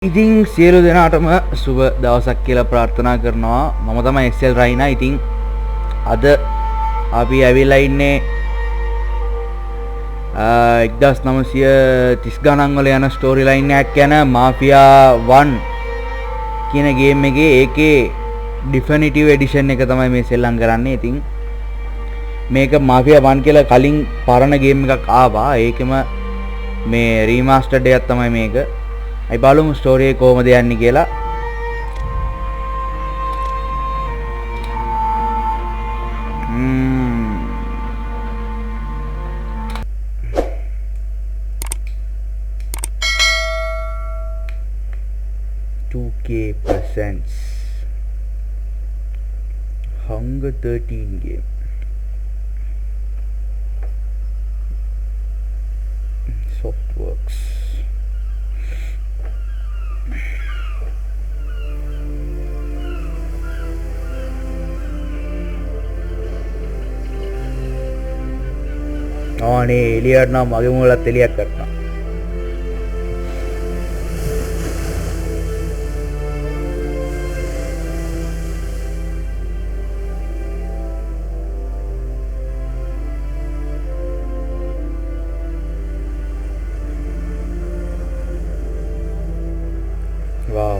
ඉතින් සියලු දෙනාටම සුබ දවසක් කියලා ප්‍රාර්ථනා කරනවා. මම තමයි එක්සෙල් රයිනා. ඉතින් අද අපි ඇවිල්ලා ඉන්නේ 1930 ගණන් වල යන ස්ටෝරි ලයින් එකක් යන Mafia 1 කියන ගේම් එකේ ඒකේ ඩිෆිනිටිව් එඩිෂන් එක තමයි මේ සෙල්ලම් කරන්නේ. ඉතින් මේක Mafia 1 කියලා කලින් පරණ ගේම් එකක් ආවා. ඒකෙම මේ රීමාස්ටර්ඩ් එකක් තමයි මේක. අයි බලමු ස්ටෝරි එක කොහමද යන්නේ කියලා. %2K Hunger 13 game. Softworks. ආනේ එලියට නම් මගේ මූලත් එලියක් ගත්තා. Wow.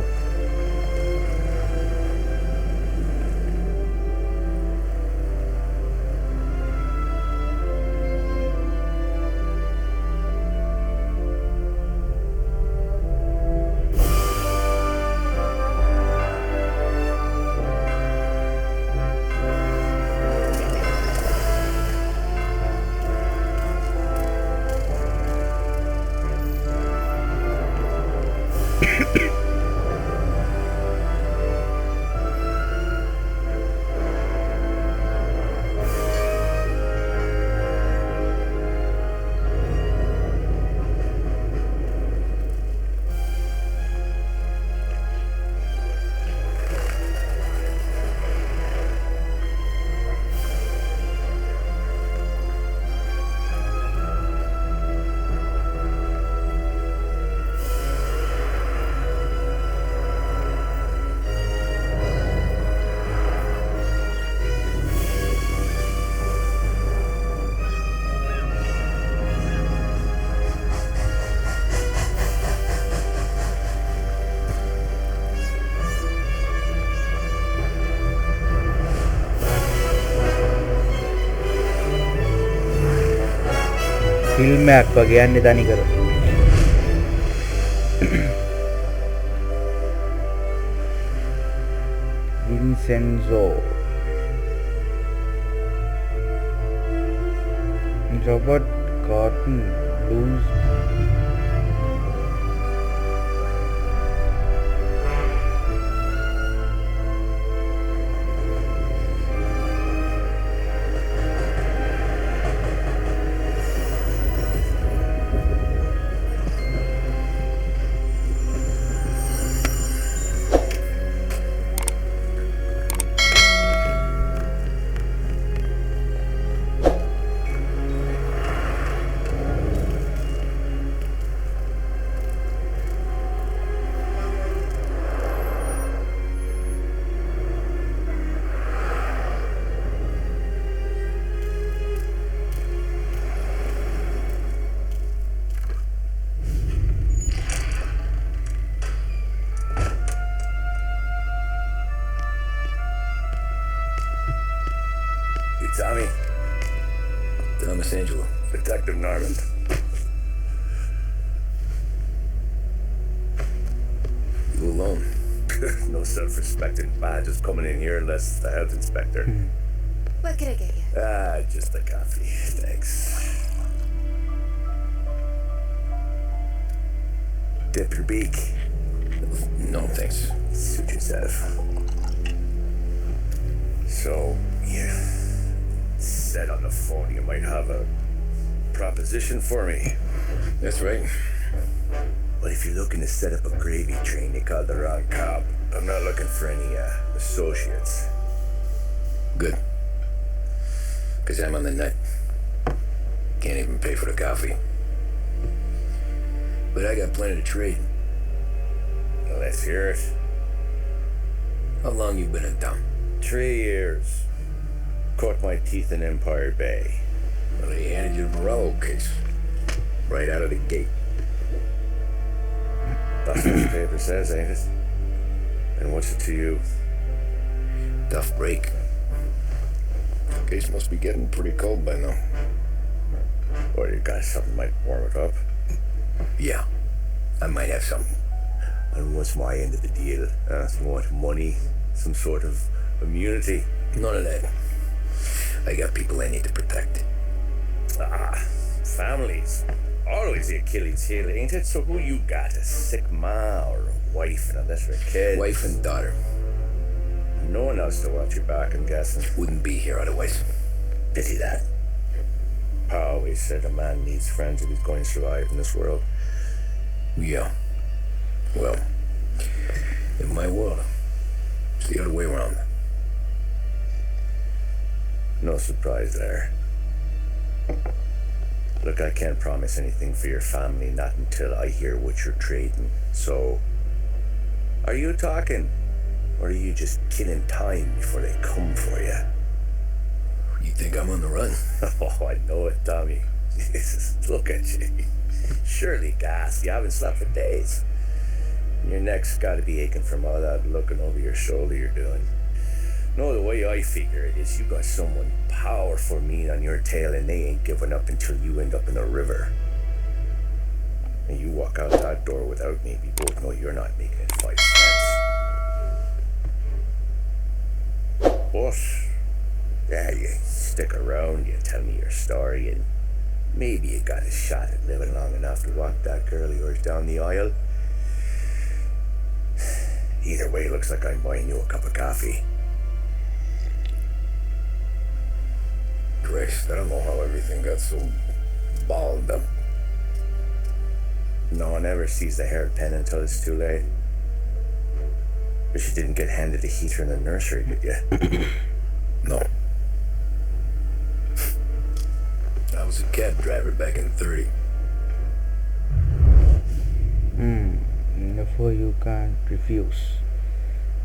ෆිල්ම් එකක් වගේ යන්නේ තනි කර. Vincenzo Robert Carton Blues Tommy. Thomas Angelo. Detective Narvin. You alone? No self-respecting badges coming in here unless it's the health inspector. What can I get you? Just a coffee. Thanks. Dip your beak. No, thanks. Suit yourself. So, yeah. Said on the phone you might have a proposition for me. That's right. But if you're looking to set up a gravy train, you called the wrong cop. I'm not looking for any associates. Good. Because I'm on the nut. Can't even pay for the coffee. But I got plenty to trade. Let's hear it. How long you been in town? 3 years. Caught my teeth in Empire Bay. Well, they handed you the Morello case. Right out of the gate. That's what the paper says, ain't it? And what's it to you? Tough break. Case must be getting pretty cold by now. Or you got something might warm it up? Yeah, I might have something. And what's my end of the deal? You want money? Some sort of immunity? None of that. I got people I need to protect. Families. Always the Achilles heel, ain't it? So who you got? A sick ma or a wife and a lesser kid? Wife and daughter. No one else to watch your back, I'm guessing. Wouldn't be here otherwise. Pity that. Pa always said a man needs friends if he's going to survive in this world. Yeah. Well, in my world, it's the other way around. No surprise there. Look, I can't promise anything for your family, not until I hear what you're trading. So, are you talking? Or are you just killing time before they come for you? You think I'm on the run? Oh, I know it, Tommy. Jesus, look at you. Surely, gas. You haven't slept for days. And your neck's got to be aching from all that looking over your shoulder you're doing. No, the way I figure it is you got someone powerful mean on your tail and they ain't giving up until you end up in a river. And you walk out that door without me, we both know you're not making it 5 cents. But, yeah, you stick around, you tell me your story, and maybe you got a shot at living long enough to walk that girl of yours down the aisle. Either way, looks like I'm buying you a cup of coffee. Christ, I don't know how everything got so balled up. No one ever sees the hairpin until it's too late. But you didn't get handed a heater in the nursery, did you? No. I was a cab driver back in 30. Therefore you can't refuse.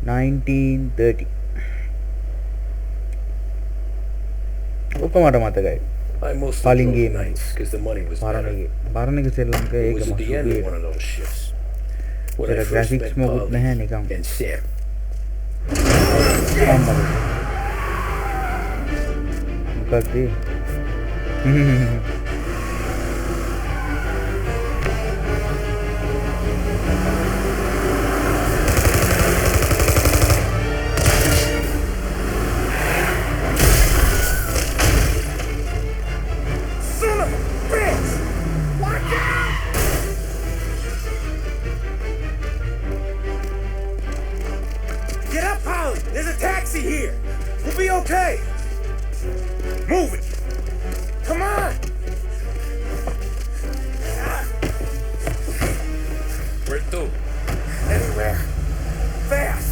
1930. ඔක්කොම මට මතකයි. I mostly Falling drove game. nights because the money was better. බරණගේ ශ්‍රී ලංකාවේ It ඒක was at the end of මසුගේ. one of those shifts. When I ඒතර first graphics met මොකුත් නැහැ Polly නිකන්. and Sam. මොකක්ද? Get up, Polly! There's a taxi here! We'll be okay! Move it! Come on! Where to? Anywhere. Fast!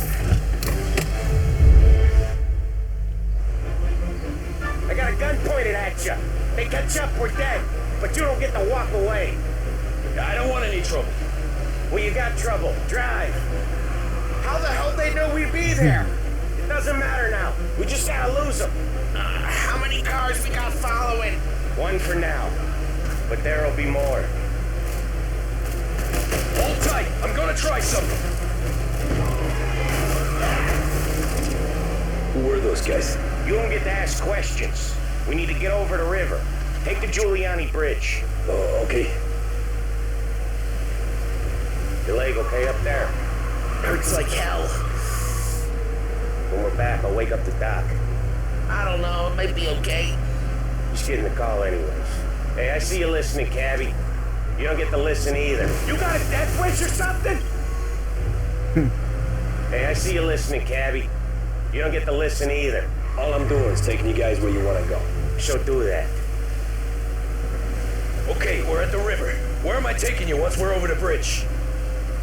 I got a gun pointed at you. They catch up, we're dead. But you don't get to walk away. I don't want any trouble. Well, you got trouble. Drive. How the hell they know we'd be there? It doesn't matter now. We just gotta lose them. How many cars we got following? One for now. But there'll be more. Hold tight. I'm gonna try something. Who were those guys? You don't get to ask questions. We need to get over the river. Take the Giuliani Bridge. Oh, okay. Your leg okay up there? Hurts like hell. When we're back, I'll wake up the doc. I don't know, it might be okay. Just getting the call anyways. Hey, I see you listening, cabbie. You don't get to listen either. You got a death wish or something? Hey, I see you listening, cabbie. You don't get to listen either. All I'm doing is taking you guys where you want to go. So do that. Okay, we're at the river. Where am I taking you once we're over the bridge?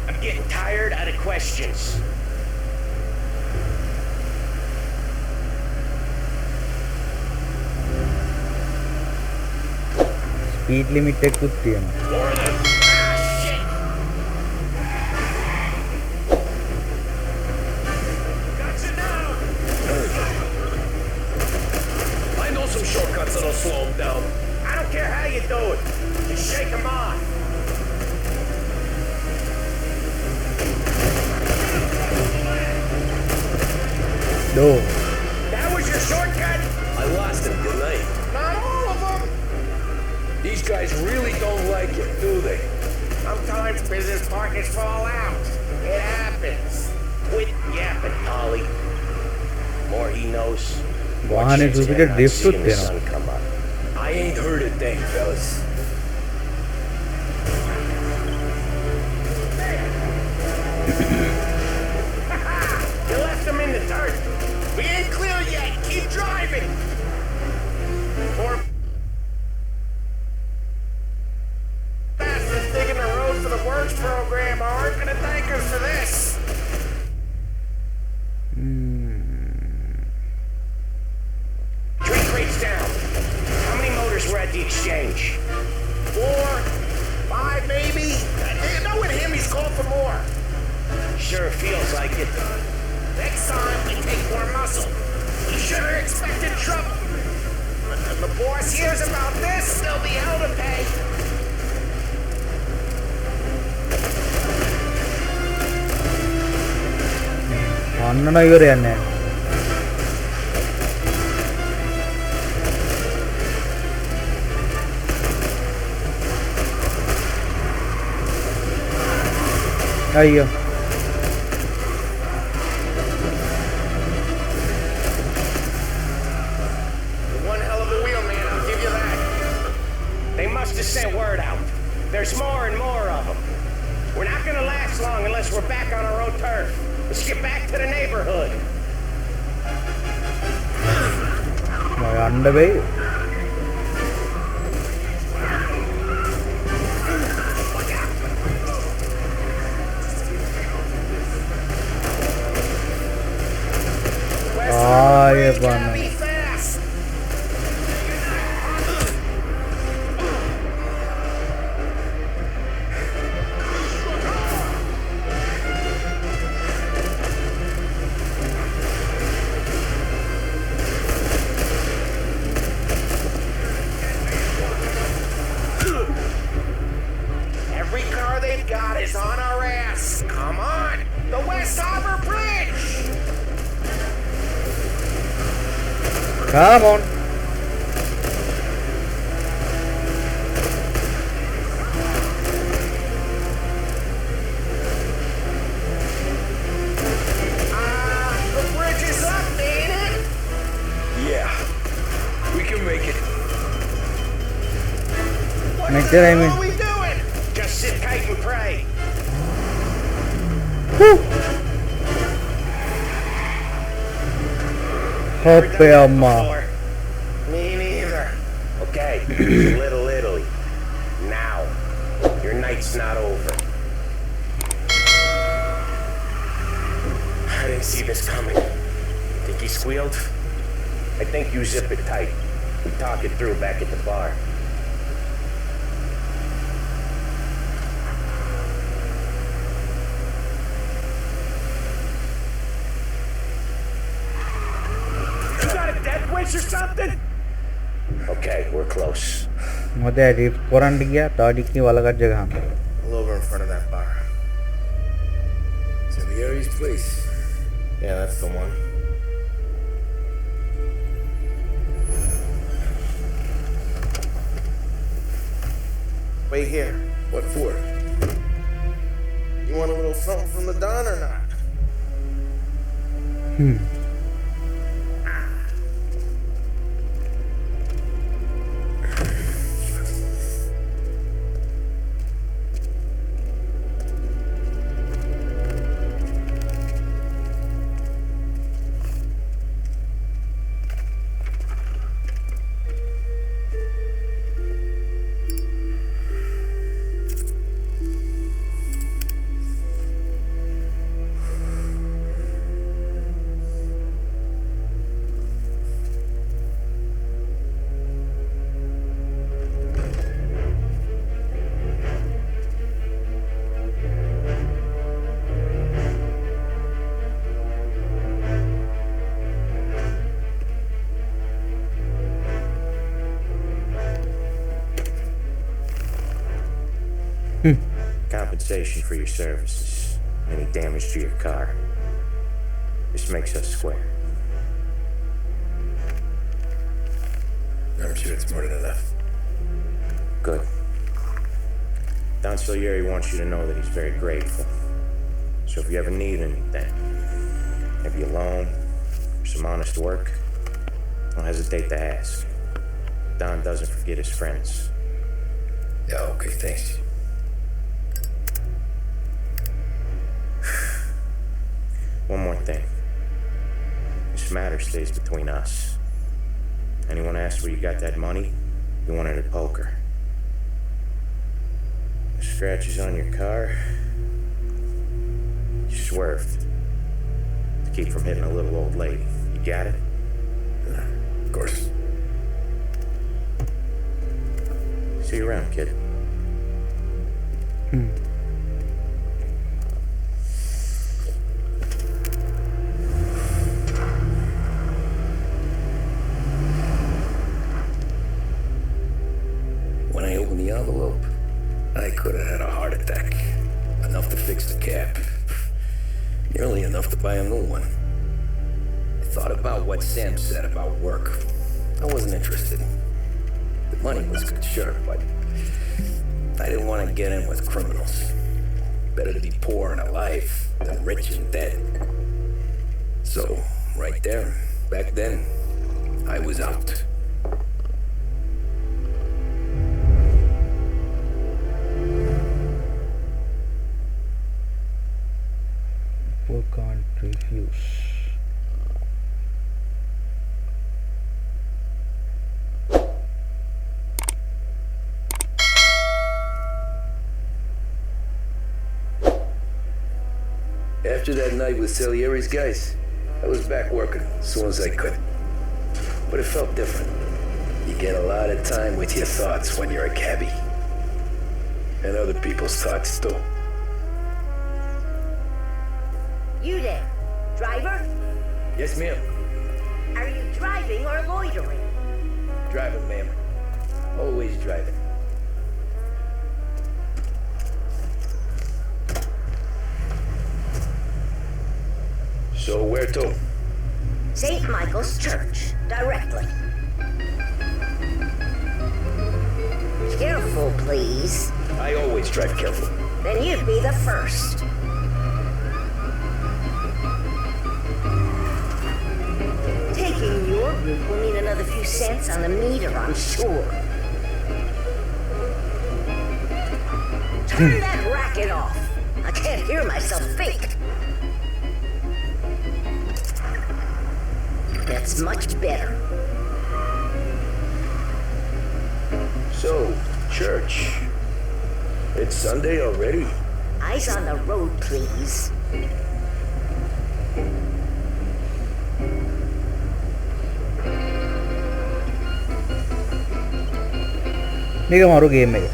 I'm getting tired out of questions. Speed limit එකකුත් තියෙනවා. More of them. Ah, shit! No. That was your shortcut? I lost him, didn't I? Not all of them. These guys really don't like it, do they? Sometimes business partners fall out. It happens. Quit yapping, Ollie. More he knows. more ವಾಹನ chance you ಜೊತೆಗೆ have not drift seeing the ಇತ್ತೇನೋ. sun come up. I ain't heard a thing, fellas. You left him in the dirt. We ain't clear yet. Keep driving. Or bastards digging the road for the works program aren't gonna thank us for this. Drink rates down. How many motors were at the exchange? 4, 5 maybe? You know with him he's called for more. Sure feels like it. Next time we take more muscle. We should have expected trouble. If the boss hears about this, there'll be hell to pay. ಅಣ್ಣನ ಇವ್ರು ಎಣ್ಣೆ ಅಯ್ಯೋ One hell of a wheel, man, I'll give you that. They must have sent word out. There's more and more of them. We're not gonna last long unless we're back on our own turf. Let's get back to the neighborhood. ಅಂಡವೇ Western gotta be fast. Every car they've got is on our ass. Come on, the West Harbor Bridge. Come on. The bridge is up, ain't it? Yeah, we can make it. What Make the that, I hell mean. are we doing? Just sit tight and pray. Never done Hoppe that amma. before. Me neither. Okay, Little Italy. Now, your night's not over. I didn't see this coming. Think he squealed? I think you zip it tight. We talk it through back at the bar. You got a death wish or something? Okay, we're close. ಮತ್ತೆ rift ಕೊರಂಡಿಗೆ ತಾಡಿಕ್ಕಿ ಒಳಗಡೆ ಜಾಗ Pull over in front of that bar. Salieri's place. Yeah, that's the one. Wait here. What for? You want a little something from the Don or not? Compensation for your services. Any damage to your car. This makes us square. I'm sure it's more than enough. Good. Don Salieri wants you to know that he's very grateful. So if you ever need anything, maybe a loan, or some honest work, don't hesitate to ask. Don doesn't forget his friends. Yeah, okay, thanks. One more thing. This matter stays between us. Anyone asks where you got that money, you won it at poker. The scratches on your car, you swerved to keep from hitting a little old lady. You got it? Of course. See you around, kid. When I opened the envelope, I could have had a heart attack. Enough to fix the cap. Nearly enough to buy a new one. I thought about what Sam said about work. I wasn't interested. The money was good, sure, but I didn't want to get in with criminals. Better to be poor and alive than rich and dead. So, right there, back then, I was out. We can't refuse. After that night with Salieri's guys, I was back working as soon as I could. But it felt different. You get a lot of time with your thoughts when you're a cabbie. And other people's thoughts too. You there, driver? Yes, ma'am. Are you driving or loitering? Driving, ma'am. Always driving. So where to? St. Michael's Church, directly. Careful, please. I always drive careful. Then you'd be the first. Taking your route will mean another few cents on the meter, I'm sure. Turn that racket off. I can't hear myself think. That's much better. So, church. It's Sunday already? Eyes on the road, please. මේක මරු game එක.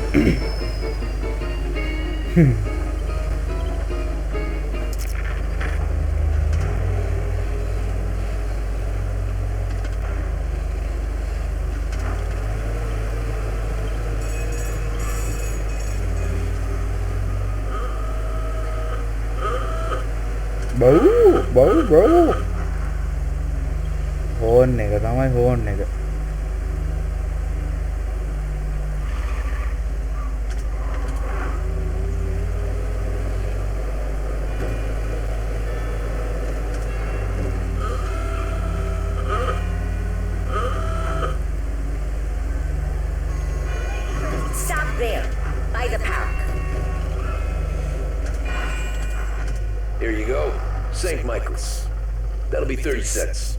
බව් phone එක තමයි phone එක. Stop there, by the park. Here you go. St. Michael's. That'll be 30 cents.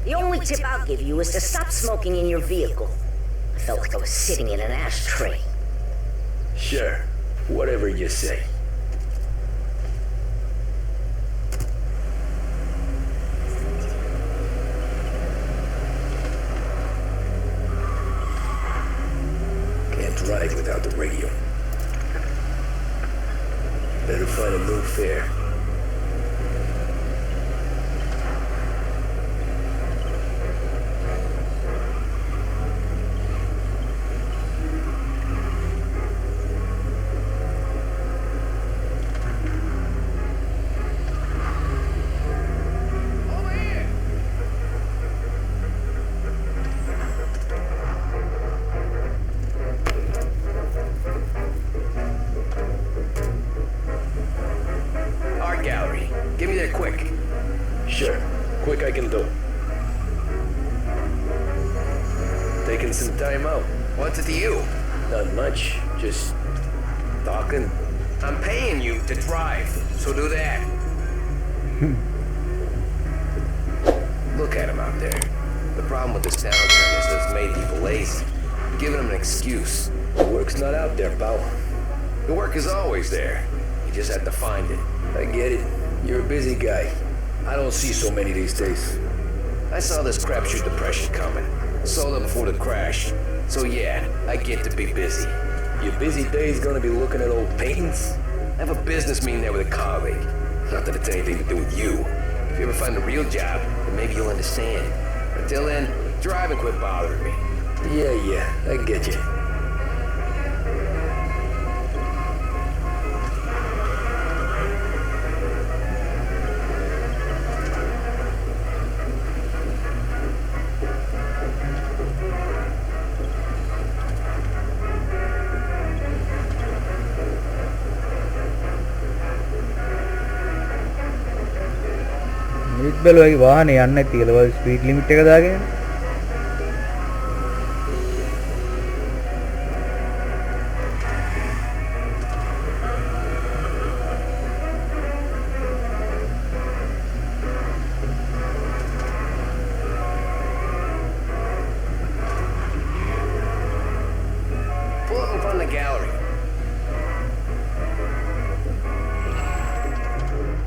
The only tip I'll give you is to stop smoking in your vehicle. I felt like I was sitting in an ashtray. Sure. Whatever you say. Can't drive without the radio. Better find a new fare. Get me there quick. Sure. Quick I can do. Taking some time out. What's it to you? Not much. Just talking. I'm paying you to drive, so do that. Look at him out there. The problem with this downturn is that it's made people lazy. You're giving them an excuse. The work's not out there, pal. The work is always there. You just have to find it. I get it. You're a busy guy. I don't see so many these days. I saw this crapshoot depression coming. Sold up before the crash. So yeah, I get to be busy. Your busy day's gonna be looking at old paintings? I have a business meeting there with a colleague. Not that it's anything to do with you. If you ever find a real job, then maybe you'll understand. Until then, drive and quit bothering me. Yeah, I get you. මිනිත් බැලුවයි වාහනේ යන්නේ නැති කියලා වල speed limit එක දාගෙන Pull up in front of the gallery.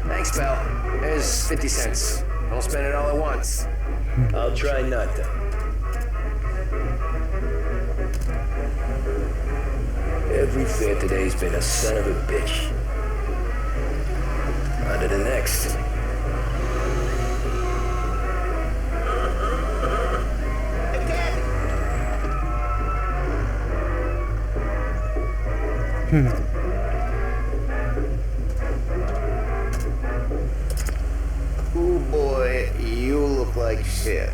Thanks, pal. There's 50 cents. Don't spend it all at once. I'll try not to. Every fair today's been a son of a bitch. On to the next. Ooh, boy, you look like shit.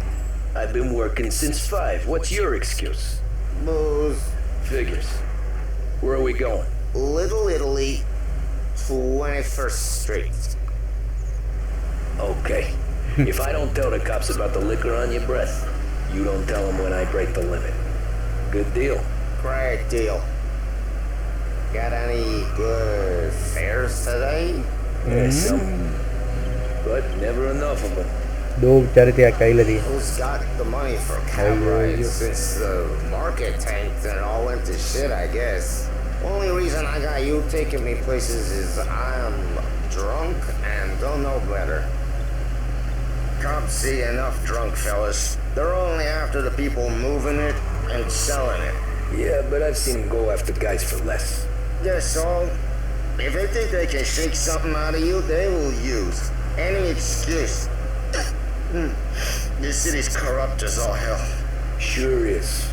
I've been working since 5. What's your excuse? Booze. Figures. Where are we going? Little Italy, 21st Street. Okay. If I don't tell the cops about the liquor on your breath, you don't tell them when I break the limit. Good deal. Great deal. Got any good fares today? There's some, but never enough of them. දෝප් චරිතයක් ඇවිල්ලා තියෙනවා. Who's got the money for cab rides since the market tanked and it all went to shit, I guess. Only reason I got you taking me places is I'm drunk and don't know better. Cops see enough drunk fellas. They're only after the people moving it and selling it. Yeah, but I've seen them go after guys for less. That's all. If they think they can shake something out of you, they will use any excuse. This city's corrupt as all hell. Sure is.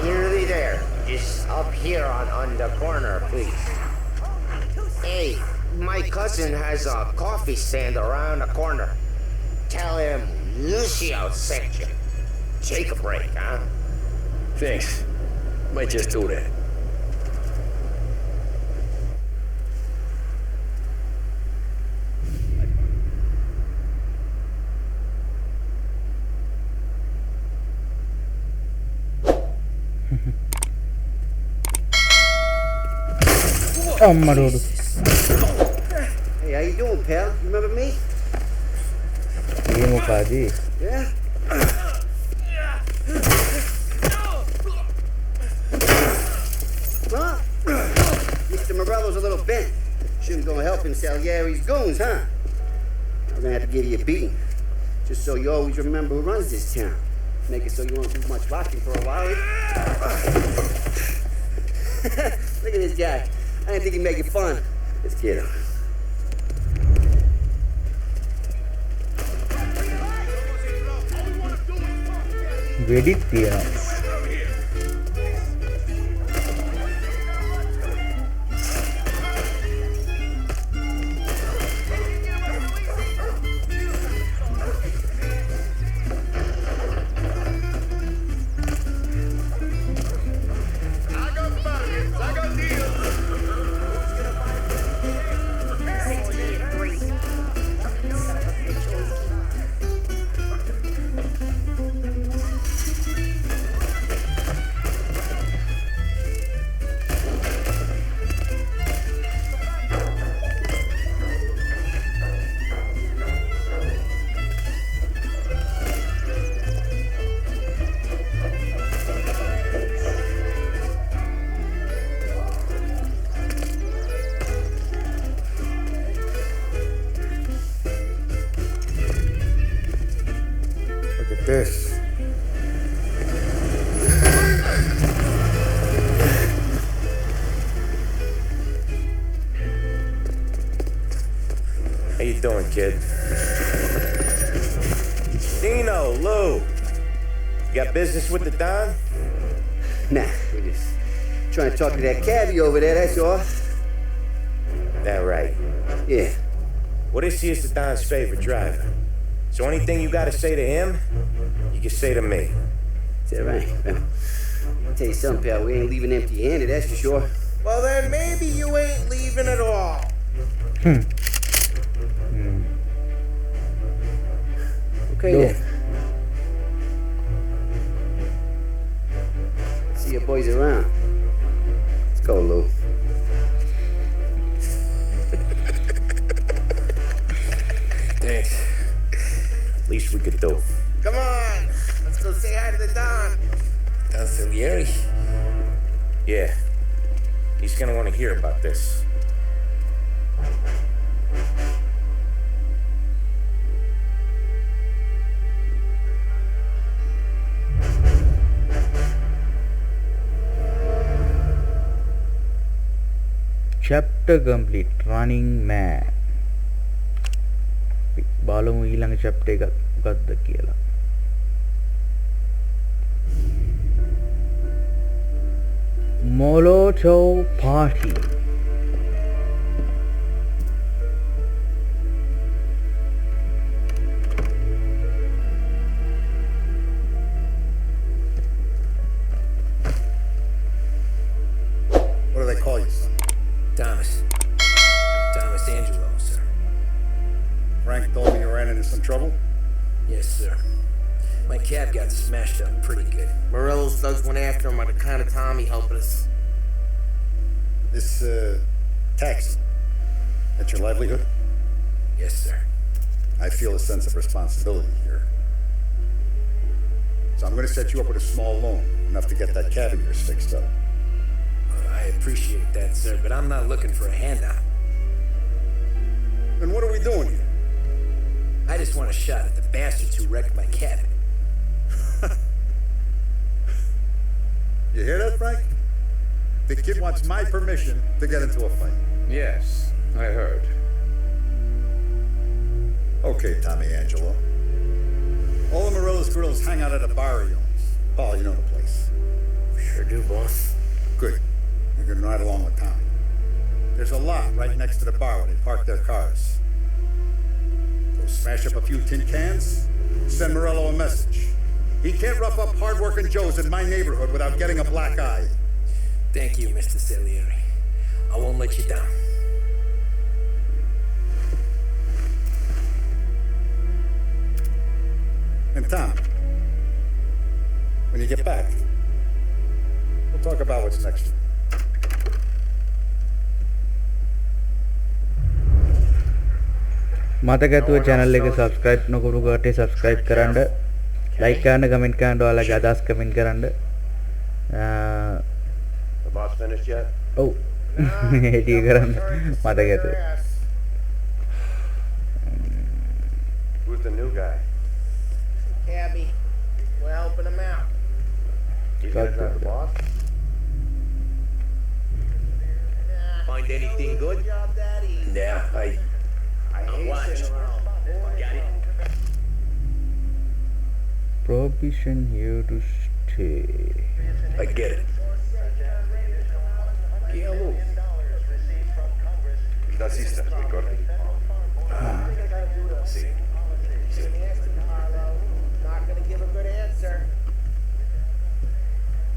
Nearly there. Just up here on the corner, please. Hey, my cousin has a coffee stand around the corner. Tell him Lucio sent you. Take a break, huh? Thanks. Might just do that. අම්මඩෝඩු Hey, how you doing, pal? You remember me? A මොකාදී Yeah? Huh? Mr. Morello's a little bent. Shouldn't go help him Salieri's goons, huh? I'm gonna have to give you a beating. Just so you always remember who runs this town. Make it so you won't do much rocking for a while. Look at this guy. I didn't think he'd make it fun. Let's get him. වෙඩිත් තියෙනවා this. How you doing, kid? Dino, Lou. You got business with the Don? Nah, we're just trying to talk to that cabbie over there, that's all. That right. Yeah. What is he is the Don's favorite driver? So anything you gotta say to him, you can say to me. Is that right? Well, I'll tell you something, pal. We ain't leaving empty-handed, that's for sure. Well, then maybe you ain't leaving at all. Okay, Go. then. See your boys around. Let's go, Lou. Thanks. Least we could do. Come on, let's go say hi to the Don. Don Salieri? Yeah, he's gonna want to hear about this. chapter complete running man බලමු ඊළඟ chapter එක මොකක්ද කියලා Molotov party What do they call you, son? Thomas Angelo, sir. Frank told me you ran into some trouble? Yes, sir. My cab got smashed up pretty good. Morello's thugs went after him on account of Tommy helping us. This, taxi, that's your livelihood? Yes, sir. I feel a sense of responsibility here. So I'm going to set you up with a small loan, enough to get that cab of yours fixed up. I appreciate that, sir, but I'm not looking for a handout. Then what are we doing here? I just want a shot at the bastards who wrecked my cabin. You hear that, Frank? The kid wants my permission to get into a fight. Yes, I heard. Okay, Tommy Angelo. All the Morello's grills hang out at a bar he owns. Paul, you know the place. Sure do, boss. Good. You're gonna ride along with Tommy. There's a lot right next to the bar where they park their cars. Go smash up a few tin cans, send Morello a message. He can't rough up hard-working Joes in my neighborhood without getting a black eye. Thank you, Mr. Salieri. I won't let you down. And Tom, when you get back, we'll talk about what's next. මතකතුව channel එක subscribe නොකරු කට්ටිය subscribe කරන්න like කරන්න comment කරන්න ඔයාලගේ අදහස් comment කරන්න The boss finished yet? ඔව් හිටිය කරන්න මතකතුව Who's the new guy? Cabby. We're helping him out. He's gonna drive the boss? Find anything good? Yeah, I'm watching. Got it? prohibition here to stay I get it. Da sister, ricordi? Sì. Not gonna give a good answer.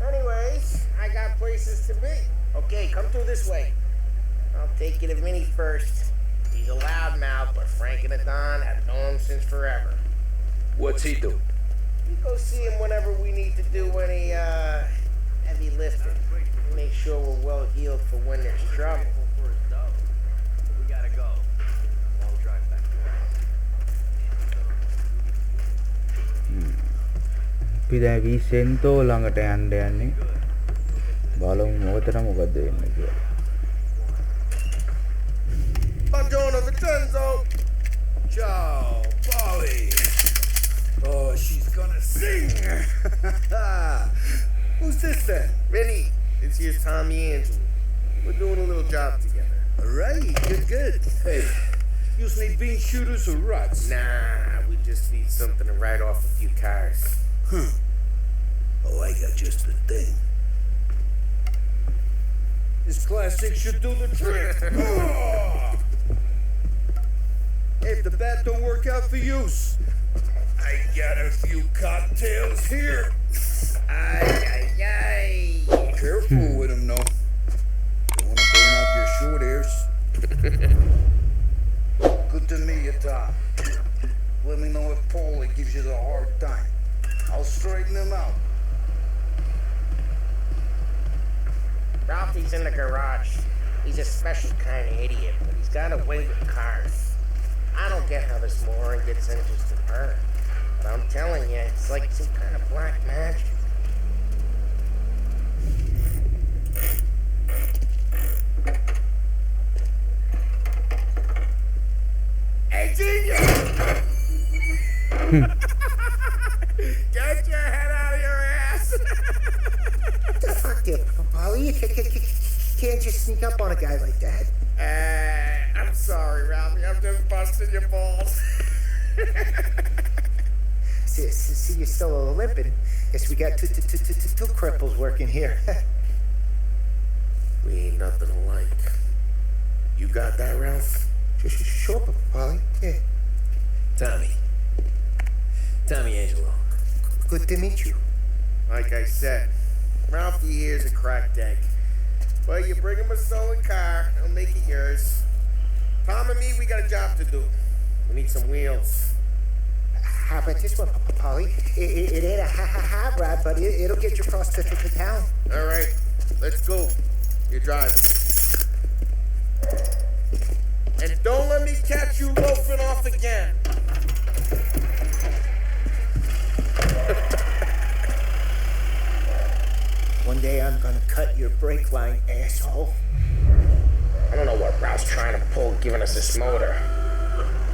Anyways, I got places to be. Okay, come through this way. I'll take you to Vinny first. He's a loudmouth, but Frank and the Don have known him since forever. What's he do? We go see him whenever we need to do any heavy lifting. Make sure we're well healed for when there's trouble. We gotta go. Long drive back. අපි දැන් විසෙන්තෝ ළඟට යන්න යන්නේ බලමු මොකටද මොකද්ද වෙන්නේ කියලා Buongiorno, Vincenzo. Ciao, Polly. Oh, she's gonna Zing! Who's this then? Vinny, this here's Tommy Angelo. We're doing a little job together. All right, good. Hey, you need bean shooters or rods? Nah, we just need something to write off a few cars. Oh, I got just the thing. This classic should do the trick. If the bat don't work out for use, I got a few cocktails here. Ay. Careful with them, no. Don't want to burn out your short hairs. Good to meet you, Tom. Let me know if Paulie gives you the hard time. I'll straighten him out. Ralphie's in the garage. He's a special kind of idiot, but he's got a way with cars. I don't get how this moron gets interested in her. But I'm telling you, it's like some kind of black magic. Hey, Junior! Get your head out of your ass! The fuck, you, Polly? You can't just sneak up on a guy like that. I'm sorry, Ralphie. I'm just busting your balls. See, you're still limping. Guess we got two cripples working here. We ain't nothing alike. You got that, Ralph? Sure, Polly. Yeah. Tommy Angelo. Good to meet you. Like I said, Ralphie here's a cracked egg. But you bring him a stolen car, he'll make it yours. Tom and me, we got a job to do. We need some wheels. How about this one, Polly? It ain't a hot rod, but it'll get you across to town. All right, let's go. You're driving. And don't let me catch you loafing off again. One day I'm gonna cut your brake line, asshole. I don't know what Ralph's trying to pull giving us this motor.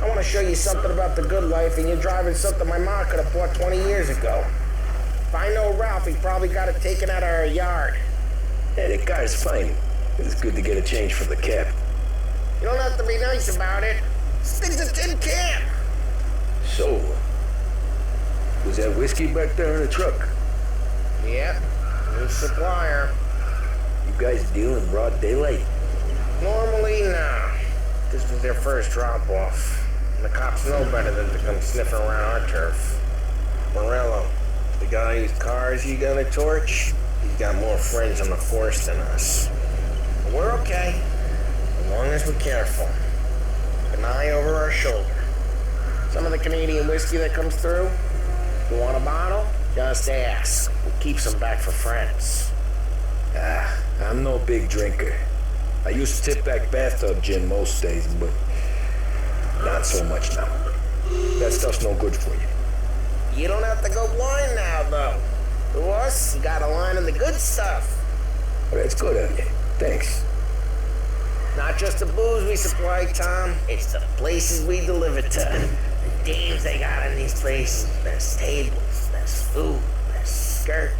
I want to show you something about the good life, and you're driving something my mom could have bought 20 years ago. If I know Ralph, he probably got it taken out of our yard. Yeah, that car's fine. It's good to get a change from the cab. You don't have to be nice about it. This thing's a tin can. So, was that whiskey back there in the truck? Yep, new supplier. You guys deal in broad daylight? Normally, no. This was their first drop-off. And the cops know better than to come sniffing around our turf. Morello, the guy whose cars you gonna torch, he's got more friends on the force than us. But we're okay, as long as we're careful. Keep an eye over our shoulder. Some of the Canadian whiskey that comes through, you want a bottle? Just ask. We'll keep some back for friends. I'm no big drinker. I used to tip back bathtub gin most days, but not so much now. That stuff's no good for you. You don't have to go blind now, though. To us, you got a line of the good stuff. Well, that's good of you. Thanks. Not just the booze we supply, Tom. It's the places we deliver to. The dames they got in these places. Best tables, best food, best skirt.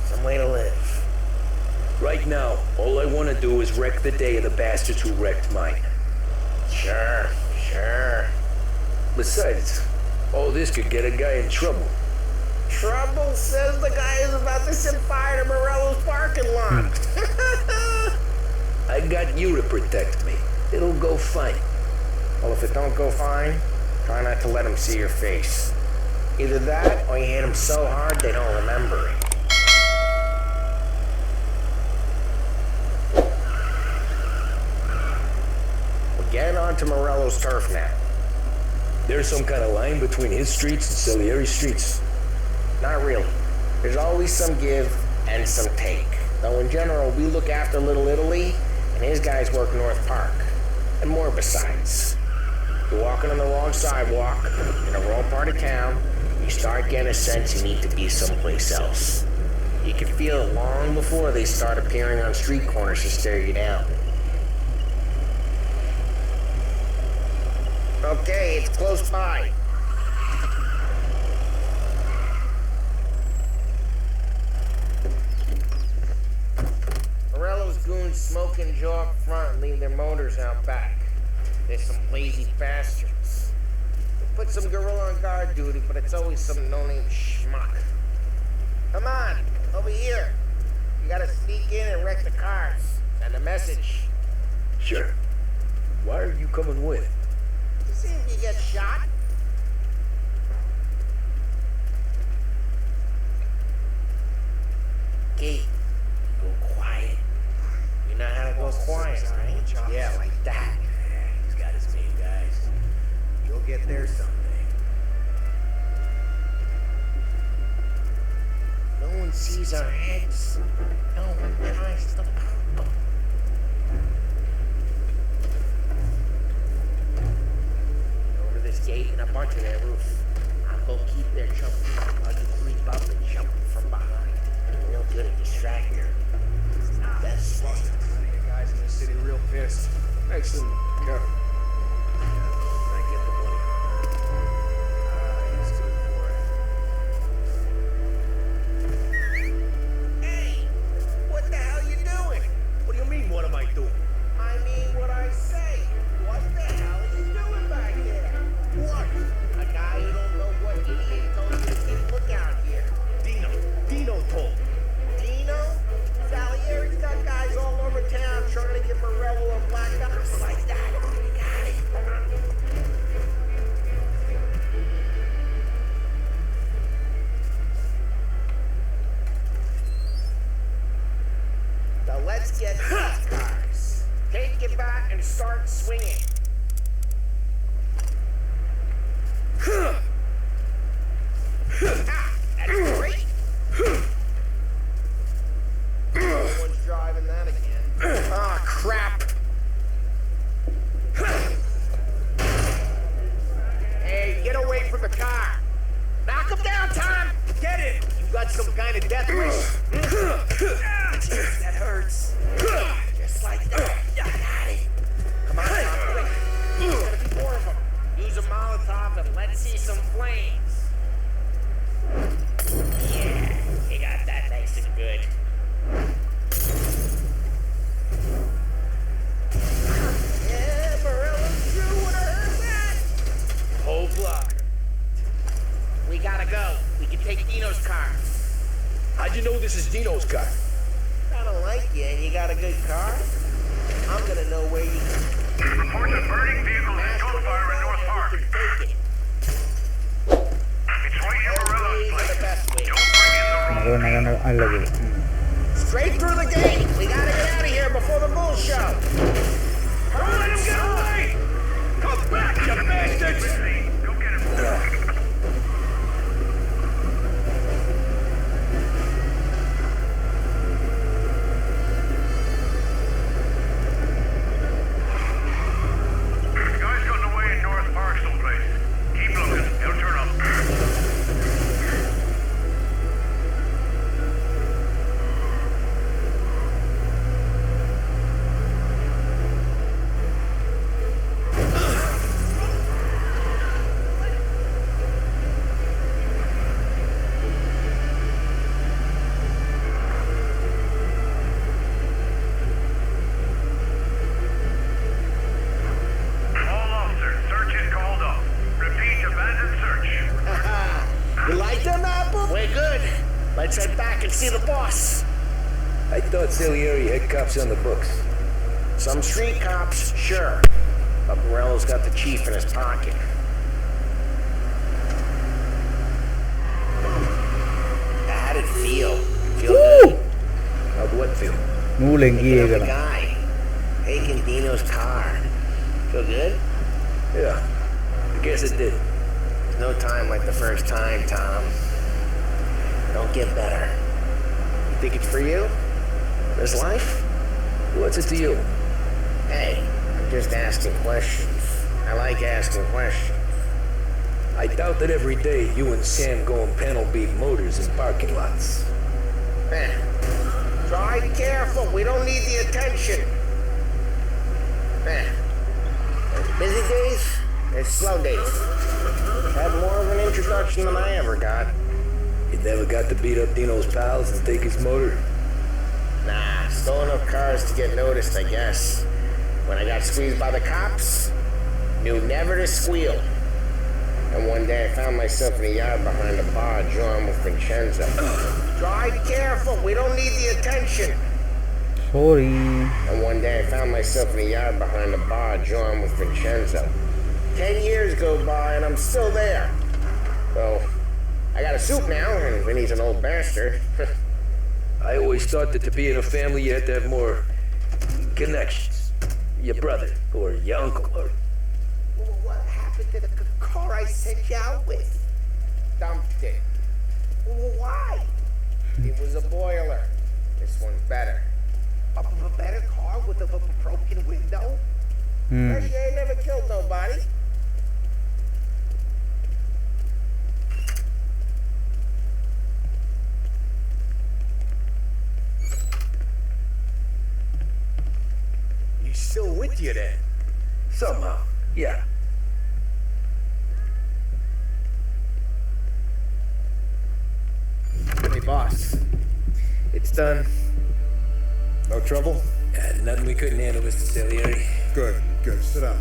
Some way to live. Right now, all I want to do is wreck the day of the bastards who wrecked mine. Sure. Besides, all this could get a guy in trouble. Trouble says the guy is about to set fire to Morello's parking lot. I got you to protect me. It'll go fine. Well, if it don't go fine, try not to let them see your face. Either that, or you hit them so hard they don't remember it. Get onto Morello's turf now. There's some kind of line between his streets and Salieri's streets. Not really. There's always some give and some take. Though in general, we look after Little Italy, and his guys work North Park. And more besides. You're walking on the wrong sidewalk, in the wrong part of town, you start getting a sense you need to be someplace else. You can feel it long before they start appearing on street corners to stare you down. Okay, it's close by. fucking jaw up front and leave their motors out back. They're some lazy bastards. They put some gorilla on guard duty, but it's always some no-name schmuck. Come on, over here. You gotta sneak in and wreck the cars. Send a message. Sure. Why are you coming with? To see if you get shot. Gate, go quiet. You know how to go quiet, right? Yeah, like that. He's got his main guys. You'll get there someday. No one sees our heads. No one tries to pop them. Over this gate and a bunch of their roof. I'll go keep their jumping. I'll just creep up and jump from behind. Real good at distracting. That's right. You guys in the city real pissed. Makes them careful. I get the money. He's good for it. Hey! What the hell you doing? What do you mean, what am I doing? I mean what I say. What the hell are you doing back there? What? A guy who don't know what idiot told you to keep lookout here. Dino told me. Dino? Salieri's got guys all over town trying to get Morello a black ops like that. You got it. So let's get these cars. Take it back and start swinging. That's great. No one's driving that again. Ah, crap. Hey, get away from the car. Knock him down, Tom. Get it. You got some kind of death wish. That hurts. Just like that. I got it. Come on, Tom, quick. There's gonna be more of them. Use a Molotov and let's see some flames. Yeah, you got that nice and good. Yeah, Morello's true when I heard that. Whole block. We gotta go. We can take Dino's car. How'd you know this is Dino's car? I don't like you and you got a good car. I'm gonna know where you can. Reports of burning vehicles and gunfire in North Park. We can take it. It's right in Morello's place. The best way. Don't bring in the wrong. Straight through the gate. We gotta get out of here before the bull show. Don't let him get away! Come back, you bastards! Go get him. Guys gotten away in North Park someplace. Keep looking. He'll turn up. All officers, search is called off. Repeat, abandoned search. You like them, Apple? We're good. Let's head back and see the boss. I thought Salieri had cops on the books. Some street cops, sure. But Morello's got the chief in his pocket. How'd it feel? Feel good? How'd what feel? Picking up the guy. Taking Dino's car. Feel good? Yeah, I guess it did. No time like the first time, Tom. Don't get better. You think it's for you? This life? What's it to you? Hey, I'm just asking questions. I like asking questions. I doubt that every day you and Sam go and panel beat motors in parking lots. Drive careful. We don't need the attention. There's busy days, there's slow days. Had more of an introduction than I ever got. You never got to beat up Dino's pals and take his motor? Nah, Stole enough cars to get noticed, I guess. When I got squeezed by the cops, knew never to squeal. And one day I found myself in a yard behind a bar drawn with Vincenzo. Drive careful, we don't need the attention. Sorry. And one day I found myself in a yard behind a bar drawn with Vincenzo. 10 years go by and I'm still there. So, I got a suit now, and Vinny's an old bastard. I always thought that to be in a family you had to have more connections. Your brother, or your uncle, or... What happened to the car I sent you out with? Dumped it. Why? It was a boiler. This one's better. A better car with a broken window? First, you ain't never killed nobody. He's still with you then? Somehow, yeah. Hey, boss. It's done. No trouble? Nothing we couldn't handle, Mr. Salieri. Good, good. Sit down.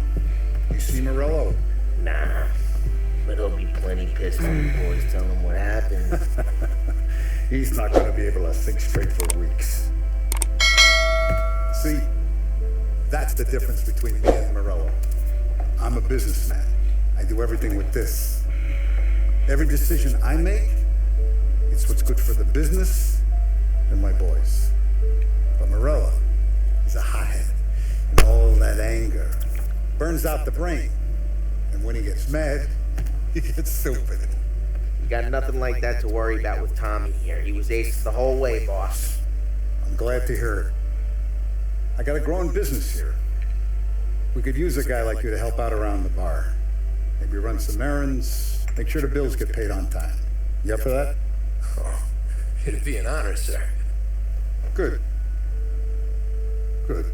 You see Morello? Nah. But he'll be plenty pissed when the boys tell him what happened. He's not going to be able to think straight for weeks. See, that's the difference between me and Morello. I'm a businessman. I do everything with this. Every decision I make, it's what's good for the business and my boys. But Morello, he's a hothead. And all that anger burns out the brain. And when he gets mad, he gets stupid. You got nothing like that to worry about with Tommy here. He was ace the whole way, boss. I'm glad to hear it. I got a growing business here. We could use a guy like you to help out around the bar. Maybe run some errands, make sure the bills get paid on time. You up for that? Oh, it'd be an honor, sir. Good. Good.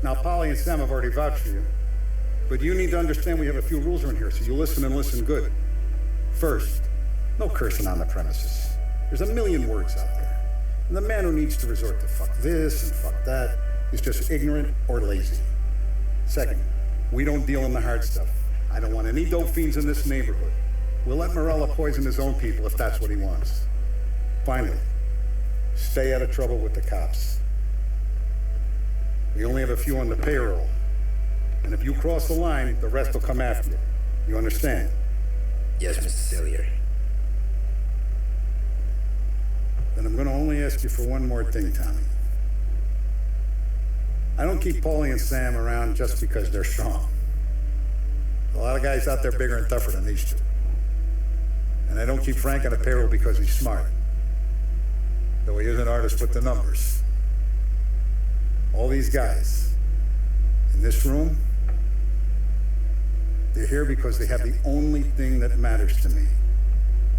Now, Polly and Sam have already vouched for you. But you need to understand we have a few rules around here, so you listen and listen good. First, no cursing on the premises. There's a million words out there. And the man who needs to resort to fuck this and fuck that is just ignorant or lazy. Second, we don't deal in the hard stuff. I don't want any dope fiends in this neighborhood. We'll let Morella poison his own people if that's what he wants. Finally, stay out of trouble with the cops. We only have a few on the payroll. And if you cross the line, the rest will come after you. You understand? Yes, Mr. Salieri. Then I'm going to only ask you for one more thing, Tommy. I don't keep Paulie and Sam around just because they're strong. A lot of guys out there bigger and tougher than these two. And I don't keep Frank on the payroll because he's smart. Though he is an artist with the numbers. All these guys in this room, they're here because they have the only thing that matters to me.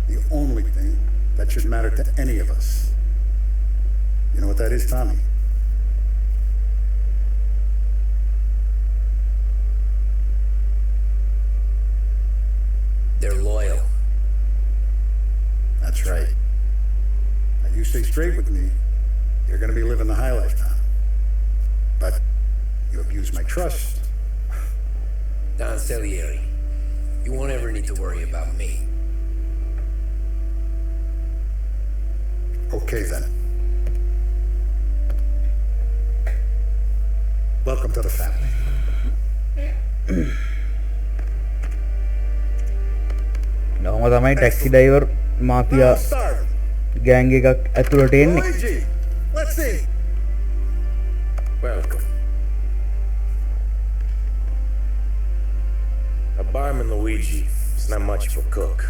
The only thing that should matter to any of us. You know what that is, Tommy? They're loyal. That's right. Now you stay straight with me, you're gonna be living the high life, Tom. But you abuse my trust. Don Salieri, you won't ever need to worry about me. Okay, then. Welcome to the family. නෝම තමයි taxi driver mafia ගෑන්ග් එකක් ඇතුළට එන්නේ. Luigi, let's see. Welcome. A barman Luigi is not much of a cook.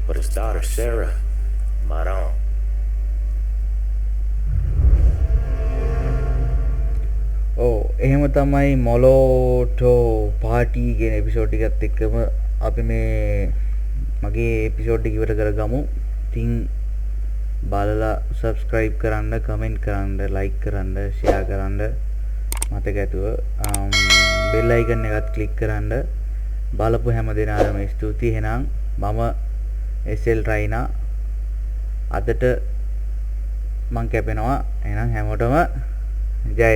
But his daughter Sarah, Maron. එහෙම තමයි මොලෝටෝ party කියන episode එකත් එක්කම අපි මේ මගේ එපිසෝඩ් එක ඉවර කරගමු. ඉතින් බලලා subscribe කරන්න, comment කරන්න, like කරන්න, share කරන්න මතක ඇතුව bell icon එකත් click කරන්න. බලපු හැම දෙනාටම ස්තුතියි. එහෙනම් මම SL Raina අදට මං කැපෙනවා එහෙනම් හැමෝටම ජය